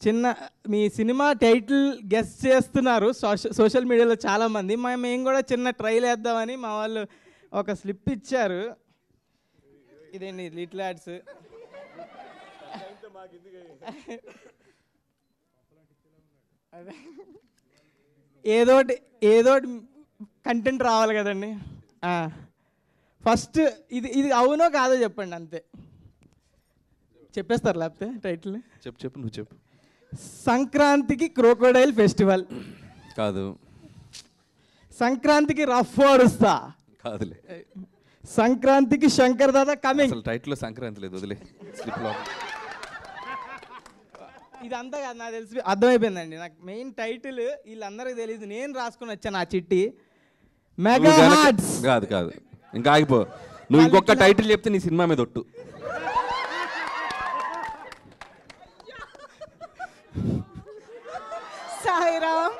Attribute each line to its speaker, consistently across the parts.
Speaker 1: చిన్న మీ cinema title guess చేస్తున్నారు social మీడియాలో చాలామంది. మేము కూడా చిన్న ట్రైల్ వేద్దామని మా వాళ్ళు ఒక స్లిప్ ఇచ్చారు. ఇదేంటి లిటిల్ యాడ్స్. ఏదోటి కంటెంట్ రావాలి కదండి. ఫస్ట్ ఇది అవునో కాదో చెప్పండి, అంతే. చెప్పేస్తారు లేకపోతే టైటిల్.
Speaker 2: చెప్పు నువ్వు చెప్పు.
Speaker 1: సంక్రాంతికి క్రోకోడైల్ ఫెస్టివల్
Speaker 2: కాదు.
Speaker 1: సంక్రాంతికి రఫ్ ఓడుస్తా
Speaker 2: కాదులే.
Speaker 1: సంక్రాంతికి శంకర్ దాదా కమింగ్.
Speaker 2: అసలు టైటిల్లో సంక్రాంతి లేదు, వదిలే. స్లిప్లో
Speaker 1: ఇదంతా కాదు, నాకు తెలిసి అర్థమైపోయిందండి. నాకు మెయిన్ టైటిల్ వీళ్ళందరికీ తెలియదు, నేను రాసుకుని వచ్చాను ఆ చిట్టి. Mega hearts.
Speaker 2: కాదు ఇంకా ఆగిపో. నువ్వు ఇంకొక టైటిల్ చెప్తే నీ సినిమా మీద ఒట్టు.
Speaker 3: సాయిరామ్.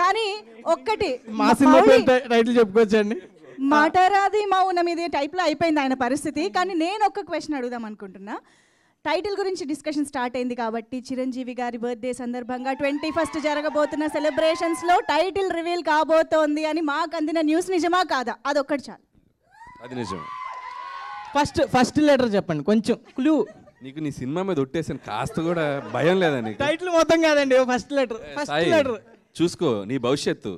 Speaker 3: కానీ ఒక్కటి
Speaker 1: మా సినిమా టైటిల్ చెప్పుకోవచ్చండి.
Speaker 3: మాటరాది మౌనం ఇది టైప్లో అయిపోయింది ఆయన పరిస్థితి. కానీ నేను ఒక్క క్వశ్చన్ అడుగుదాం అనుకుంటున్నా. టైటిల్ గురించి డిస్కషన్ స్టార్ట్ అయింది కాబట్టి చిరంజీవి గారి బర్త్డే సందర్భంగా 21st జరగబోతున్న సెలబ్రేషన్స్లో టైటిల్ రివీల్ కాబోతోంది అని మాకు అందిన న్యూస్ నిజమా కాదా? అదొక్కటి చాలు.
Speaker 2: అది నిజం.
Speaker 1: ఫస్ట్ లెటర్ చెప్పండి, కొంచెం క్లూ.
Speaker 2: నీకు నీ సినిమా మీద ఒట్టేసాను, కాస్త కూడా భయం లేదా నీకు?
Speaker 1: టైటిల్ మొత్తం కాదండి, ఫస్ట్ లెటర్.
Speaker 2: చూసుకో నీ భవిష్యత్తు.